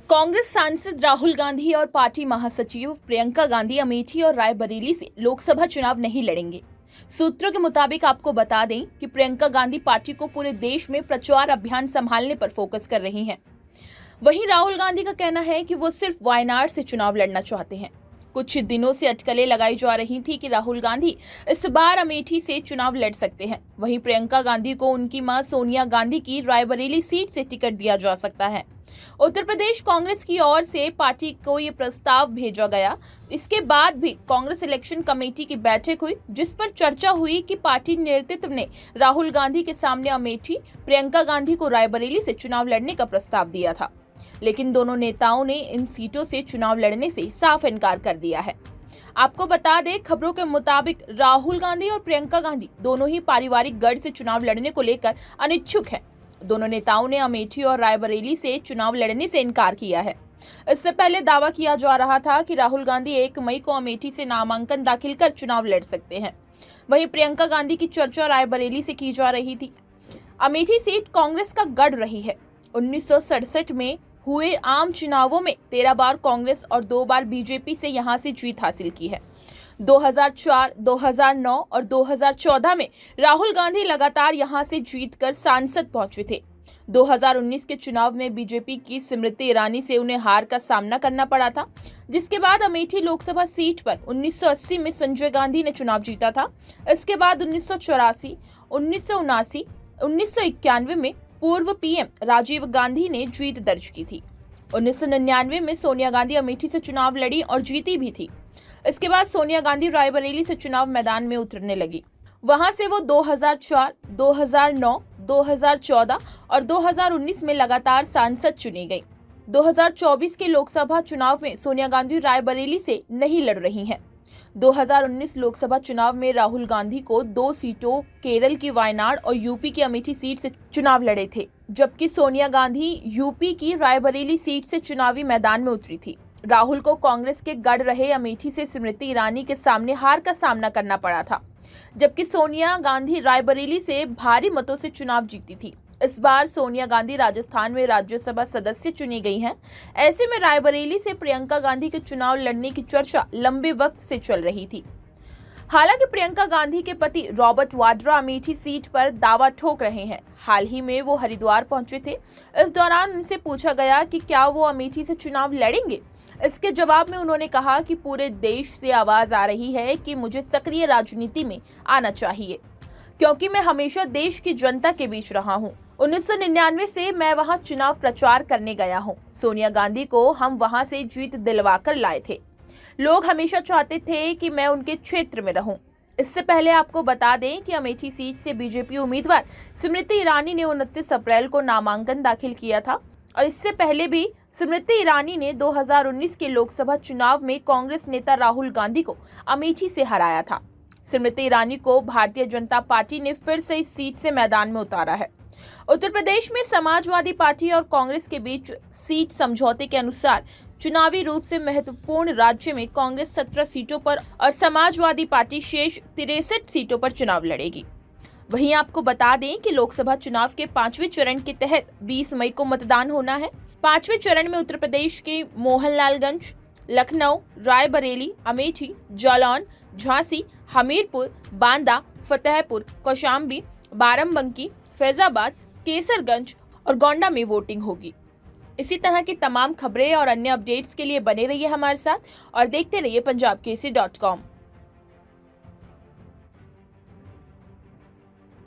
कांग्रेस सांसद राहुल गांधी और पार्टी महासचिव प्रियंका गांधी अमेठी और रायबरेली से लोकसभा चुनाव नहीं लड़ेंगे। सूत्रों के मुताबिक आपको बता दें कि प्रियंका गांधी पार्टी को पूरे देश में प्रचार अभियान संभालने पर फोकस कर रही हैं। वहीं राहुल गांधी का कहना है कि वो सिर्फ वायनाड से चुनाव लड़ना चाहते हैं। कुछ दिनों से अटकलें लगाई जा रही थी कि राहुल गांधी इस बार अमेठी से चुनाव लड़ सकते हैं। वहीं प्रियंका गांधी को उनकी मां सोनिया गांधी की रायबरेली सीट से टिकट दिया जा सकता है। उत्तर प्रदेश कांग्रेस की ओर से पार्टी को ये प्रस्ताव भेजा गया। इसके बाद भी कांग्रेस इलेक्शन कमेटी की बैठक हुई, जिस पर चर्चा हुई कि पार्टी नेतृत्व ने राहुल गांधी के सामने अमेठी, प्रियंका गांधी को रायबरेली से चुनाव लड़ने का प्रस्ताव दिया था, लेकिन दोनों नेताओं ने इन सीटों से चुनाव लड़ने से साफ इनकार कर दिया है। आपको बता दें, खबरों के मुताबिक राहुल गांधी और प्रियंका गांधी दोनों ही पारिवारिक गढ़ से चुनाव लड़ने को लेकर अनिच्छुक हैं। दोनों नेताओं ने अमेठी और रायबरेली से चुनाव लड़ने से इनकार किया है। इससे पहले दावा किया जा रहा था कि राहुल गांधी 1 मई को अमेठी से नामांकन दाखिल कर चुनाव लड़ सकते हैं। वहीं प्रियंका गांधी की चर्चा रायबरेली से की जा रही थी। अमेठी सीट कांग्रेस का गढ़ रही है। 1967 में हुए आम चुनावों में 13 बार कांग्रेस और 2 बार बीजेपी से यहां से जीत हासिल की है। 2004, 2009 और 2014 में राहुल गांधी लगातार यहां से जीतकर सांसद पहुंचे थे। 2019 के चुनाव में बीजेपी की स्मृति ईरानी से उन्हें हार का सामना करना पड़ा था, जिसके बाद अमेठी लोकसभा सीट पर 1980 में संजय गांधी ने चुनाव जीता था। इसके बाद 1984, 1979, 1991 में पूर्व पीएम राजीव गांधी ने जीत दर्ज की थी। 1999 में सोनिया गांधी अमेठी से चुनाव लड़ी और जीती भी थी। इसके बाद सोनिया गांधी रायबरेली से चुनाव मैदान में उतरने लगी। वहां से वो 2004, 2009, 2014 और 2019 में लगातार सांसद चुनी गई। 2024 के लोकसभा चुनाव में सोनिया गांधी रायबरेली से नहीं लड़ रही हैं। 2019 लोकसभा चुनाव में राहुल गांधी को 2 सीटों केरल की वायनाड और यूपी की अमेठी सीट से चुनाव लड़े थे, जबकि सोनिया गांधी यूपी की रायबरेली सीट से चुनावी मैदान में उतरी थी। राहुल को कांग्रेस के गढ़ रहे अमेठी से स्मृति ईरानी के सामने हार का सामना करना पड़ा था, जबकि सोनिया गांधी रायबरेली से भारी मतों से चुनाव जीती थी। इस बार सोनिया गांधी राजस्थान में राज्यसभा सदस्य चुनी गई हैं। ऐसे में रायबरेली से प्रियंका गांधी के चुनाव लड़ने की चर्चा लंबे वक्त से चल रही थी। हालांकि प्रियंका गांधी के पति रॉबर्ट वाड्रा अमेठी सीट पर दावा ठोक रहे हैं। हाल ही में वो हरिद्वार पहुंचे थे। इस दौरान उनसे पूछा गया कि क्या वो अमेठी से चुनाव लड़ेंगे। इसके जवाब में उन्होंने कहा कि पूरे देश से आवाज आ रही है कि मुझे सक्रिय राजनीति में आना चाहिए, क्योंकि मैं हमेशा देश की जनता के बीच रहा हूं। 1999 से मैं वहां चुनाव प्रचार करने गया हूं। सोनिया गांधी को हम वहां से जीत दिलवाकर लाए थे। लोग हमेशा चाहते थे कि मैं उनके क्षेत्र में रहूं। इससे पहले आपको बता दें कि अमेठी सीट से बीजेपी उम्मीदवार स्मृति ईरानी ने 29 अप्रैल को नामांकन दाखिल किया था और इससे पहले भी स्मृति ईरानी ने 2019 के लोकसभा चुनाव में कांग्रेस नेता राहुल गांधी को अमेठी से हराया था। स्मृति ईरानी को भारतीय जनता पार्टी ने फिर से इस सीट से मैदान में उतारा है। उत्तर प्रदेश में समाजवादी पार्टी और कांग्रेस के बीच सीट समझौते के अनुसार चुनावी रूप से महत्वपूर्ण राज्य में कांग्रेस 17 सीटों पर और समाजवादी पार्टी शेष 63 सीटों पर चुनाव लड़ेगी। वहीं आपको बता दें कि लोकसभा चुनाव के 5वें चरण के तहत 20 मई को मतदान होना है। 5वें चरण में उत्तर प्रदेश के मोहनलालगंज, लखनऊ, रायबरेली, अमेठी, जालौन, झांसी, हमीरपुर, बांदा, फतेहपुर, कौशाम्बी, बाराबंकी, फैजाबाद, केसरगंज और गोंडा में वोटिंग होगी। इसी तरह की तमाम खबरें और अन्य अपडेट्स के लिए बने रहिए हमारे साथ और देखते रहिए punjabkesi.com।